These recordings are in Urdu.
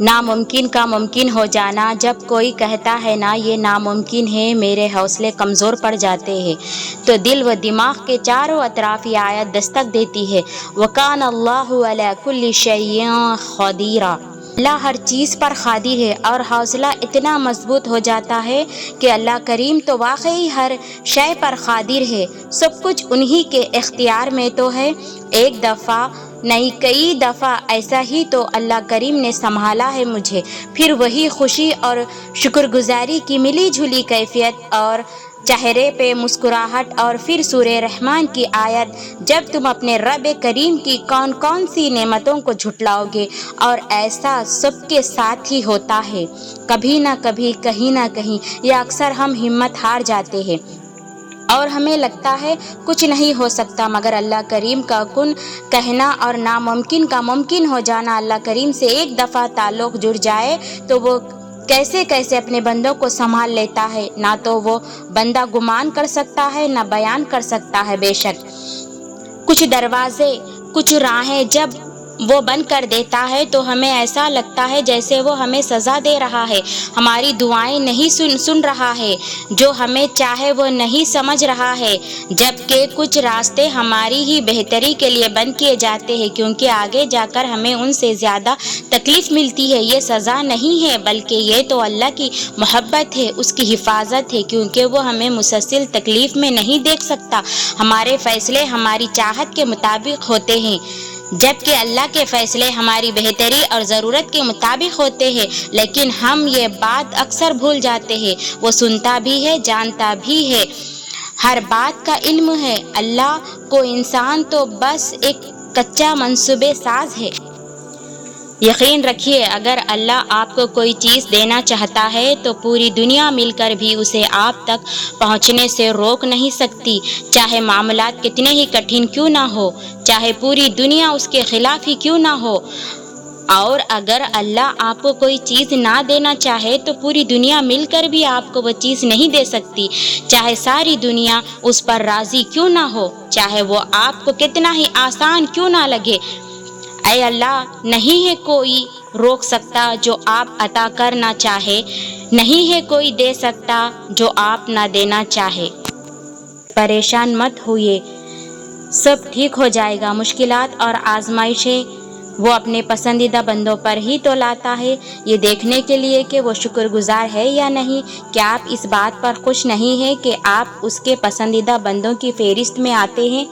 ناممکن کا ممکن ہو جانا۔ جب کوئی کہتا ہے نا یہ ناممکن ہے، میرے حوصلے کمزور پڑ جاتے ہیں، تو دل و دماغ کے چاروں اطراف یہ آیت دستک دیتی ہے، وَكَانَ اللَّهُ عَلَى كُلِّ شَيْءٍ قَدِيرًا۔ اللہ ہر چیز پر قادر ہے، اور حوصلہ اتنا مضبوط ہو جاتا ہے کہ اللہ کریم تو واقعی ہر شے پر قادر ہے، سب کچھ انہی کے اختیار میں تو ہے۔ ایک دفعہ نہیں کئی دفعہ ایسا ہی تو اللہ کریم نے سنبھالا ہے مجھے، پھر وہی خوشی اور شکرگزاری کی ملی جھلی کیفیت اور چہرے پہ مسکراہٹ، اور پھر سورہ رحمان کی آیت، جب تم اپنے رب کریم کی کون کون سی نعمتوں کو جھٹلاؤ گے، اور ایسا سب کے ساتھ ہی ہوتا ہے، کبھی نہ کبھی کہیں نہ کہیں، یا اکثر ہم ہمت ہار جاتے ہیں اور ہمیں لگتا ہے کچھ نہیں ہو سکتا، مگر اللہ کریم کا کن کہنا اور ناممکن کا ممکن ہو جانا، اللہ کریم سے ایک دفعہ تعلق جڑ جائے تو وہ کیسے کیسے اپنے بندوں کو سنبھال لیتا ہے، نہ تو وہ بندہ گمان کر سکتا ہے، نہ بیان کر سکتا ہے۔ بے شک کچھ دروازے، کچھ راہیں جب وہ بند کر دیتا ہے تو ہمیں ایسا لگتا ہے جیسے وہ ہمیں سزا دے رہا ہے، ہماری دعائیں نہیں سن رہا ہے، جو ہمیں چاہے وہ نہیں سمجھ رہا ہے، جبکہ کچھ راستے ہماری ہی بہتری کے لیے بند کیے جاتے ہیں، کیونکہ آگے جا کر ہمیں ان سے زیادہ تکلیف ملتی ہے۔ یہ سزا نہیں ہے، بلکہ یہ تو اللہ کی محبت ہے، اس کی حفاظت ہے، کیونکہ وہ ہمیں مسلسل تکلیف میں نہیں دیکھ سکتا۔ ہمارے فیصلے ہماری چاہت کے مطابق ہوتے ہیں، جبکہ اللہ کے فیصلے ہماری بہتری اور ضرورت کے مطابق ہوتے ہیں، لیکن ہم یہ بات اکثر بھول جاتے ہیں۔ وہ سنتا بھی ہے، جانتا بھی ہے، ہر بات کا علم ہے، اللہ کو انسان تو بس ایک کچا منصوبے ساز ہے۔ یقین رکھیے، اگر اللہ آپ کو کوئی چیز دینا چاہتا ہے تو پوری دنیا مل کر بھی اسے آپ تک پہنچنے سے روک نہیں سکتی، چاہے معاملات کتنے ہی کٹھن کیوں نہ ہو، چاہے پوری دنیا اس کے خلاف ہی کیوں نہ ہو۔ اور اگر اللہ آپ کو کوئی چیز نہ دینا چاہے تو پوری دنیا مل کر بھی آپ کو وہ چیز نہیں دے سکتی، چاہے ساری دنیا اس پر راضی کیوں نہ ہو، چاہے وہ آپ کو کتنا ہی آسان کیوں نہ لگے۔ اے اللہ، نہیں ہے کوئی روک سکتا جو آپ عطا کرنا چاہے، نہیں ہے کوئی دے سکتا جو آپ نہ دینا چاہے۔ پریشان مت ہوئے، سب ٹھیک ہو جائے گا۔ مشکلات اور آزمائشیں وہ اپنے پسندیدہ بندوں پر ہی تو لاتا ہے، یہ دیکھنے کے لیے کہ وہ شکر گزار ہے یا نہیں۔ کیا آپ اس بات پر خوش نہیں ہیں کہ آپ اس کے پسندیدہ بندوں کی فہرست میں آتے ہیں؟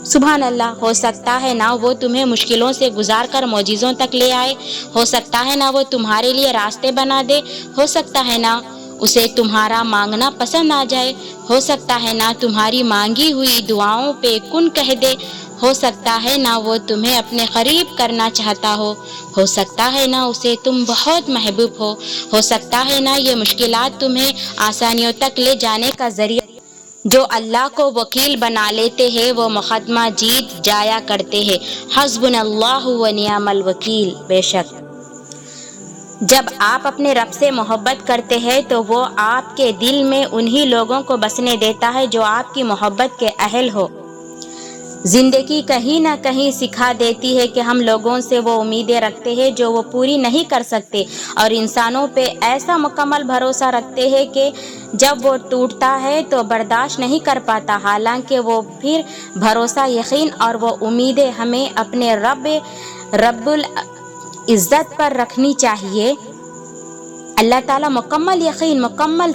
سبحان اللہ، ہو سکتا ہے نہ وہ تمہیں مشکلوں سے گزار کر معجزوں تک لے آئے، ہو سکتا ہے نہ وہ تمہارے لیے راستے بنا دے، ہو سکتا ہے نہ اسے تمہارا مانگنا پسند آ جائے، ہو سکتا ہے نہ تمہاری مانگی ہوئی دعاؤں پہ کن کہہ دے، ہو سکتا ہے نہ وہ تمہیں اپنے قریب کرنا چاہتا ہو سکتا ہے نہ اسے تم بہت محبوب ہو سکتا ہے نہ یہ مشکلات تمہیں آسانیوں تک لے جانے کا ذریعہ۔ جو اللہ کو وکیل بنا لیتے ہیں وہ مقدمہ جیت جایا کرتے ہیں۔ حسبنا اللہ و نعم الوکیل۔ بے شک جب آپ اپنے رب سے محبت کرتے ہیں تو وہ آپ کے دل میں انہی لوگوں کو بسنے دیتا ہے جو آپ کی محبت کے اہل ہو۔ زندگی کہیں نہ کہیں سکھا دیتی ہے کہ ہم لوگوں سے وہ امیدیں رکھتے ہیں جو وہ پوری نہیں کر سکتے، اور انسانوں پہ ایسا مکمل بھروسہ رکھتے ہیں کہ جب وہ ٹوٹتا ہے تو برداشت نہیں کر پاتا، حالانکہ وہ پھر بھروسہ، یقین اور وہ امیدیں ہمیں اپنے رب العزت پر رکھنی چاہیے۔ اللہ تعالیٰ مکمل یقین، مکمل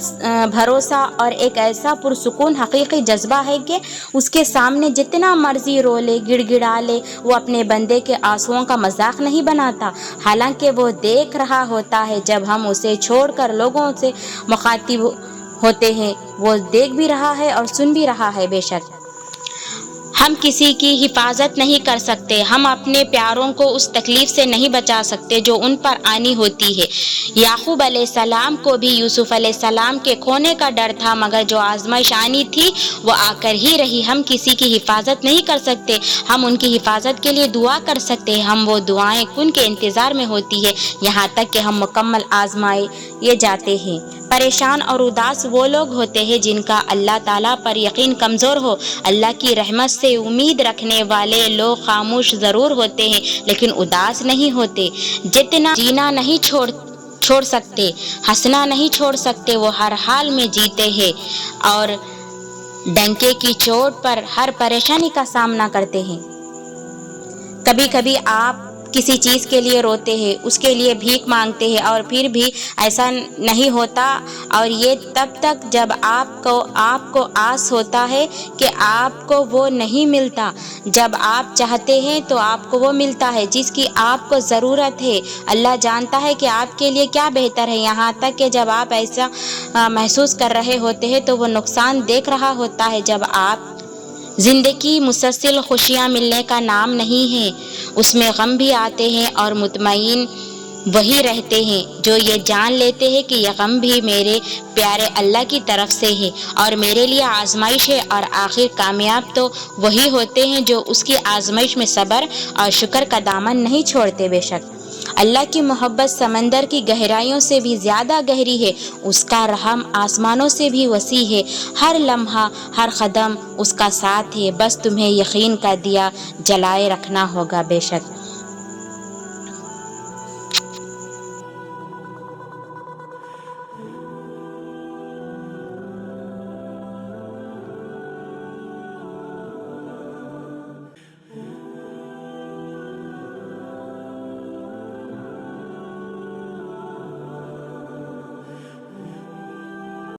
بھروسہ اور ایک ایسا پرسکون حقیقی جذبہ ہے کہ اس کے سامنے جتنا مرضی رو لے، گڑ گڑا لے، وہ اپنے بندے کے آنسوؤں کا مذاق نہیں بناتا، حالانکہ وہ دیکھ رہا ہوتا ہے جب ہم اسے چھوڑ کر لوگوں سے مخاطب ہوتے ہیں، وہ دیکھ بھی رہا ہے اور سن بھی رہا ہے۔ بے شک ہم کسی کی حفاظت نہیں کر سکتے، ہم اپنے پیاروں کو اس تکلیف سے نہیں بچا سکتے جو ان پر آنی ہوتی ہے۔ یعقوب علیہ السلام کو بھی یوسف علیہ السلام کے کھونے کا ڈر تھا، مگر جو آزمائش آنی تھی وہ آ کر ہی رہی۔ ہم کسی کی حفاظت نہیں کر سکتے، ہم ان کی حفاظت کے لیے دعا کر سکتے ہیں، ہم وہ دعائیں کن کے انتظار میں ہوتی ہے یہاں تک کہ ہم مکمل آزمائے جاتے ہیں۔ پریشان اور اداس وہ لوگ ہوتے ہیں جن کا اللہ تعالیٰ پر یقین کمزور ہو۔ اللہ کی رحمت سے امید رکھنے والے لوگ خاموش ضرور ہوتے ہیں لیکن اداس نہیں ہوتے۔ جتنا جینا نہیں چھوڑ سکتے، ہنسنا نہیں چھوڑ سکتے، وہ ہر حال میں جیتے ہیں اور ڈنکے کی چوٹ پر ہر پریشانی کا سامنا کرتے ہیں۔ کبھی کبھی آپ کسی چیز کے لیے روتے ہیں، اس کے لیے بھیک مانگتے ہیں اور پھر بھی ایسا نہیں ہوتا، اور یہ تب تک جب آپ کو آس ہوتا ہے کہ آپ کو وہ نہیں ملتا۔ جب آپ چاہتے ہیں تو آپ کو وہ ملتا ہے جس کی آپ کو ضرورت ہے۔ اللہ جانتا ہے کہ آپ کے لیے کیا بہتر ہے، یہاں تک کہ جب آپ ایسا محسوس کر رہے ہوتے ہیں تو وہ نقصان دیکھ رہا ہوتا ہے۔ جب آپ زندگی مسلسل خوشیاں ملنے کا نام نہیں ہے، اس میں غم بھی آتے ہیں، اور مطمئن وہی رہتے ہیں جو یہ جان لیتے ہیں کہ یہ غم بھی میرے پیارے اللہ کی طرف سے ہے اور میرے لیے آزمائش ہے، اور آخر کامیاب تو وہی ہوتے ہیں جو اس کی آزمائش میں صبر اور شکر کا دامن نہیں چھوڑتے۔ بے شک اللہ کی محبت سمندر کی گہرائیوں سے بھی زیادہ گہری ہے، اس کا رحم آسمانوں سے بھی وسیع ہے، ہر لمحہ ہر قدم اس کا ساتھ ہے، بس تمہیں یقین کا دیا جلائے رکھنا ہوگا۔ بے شک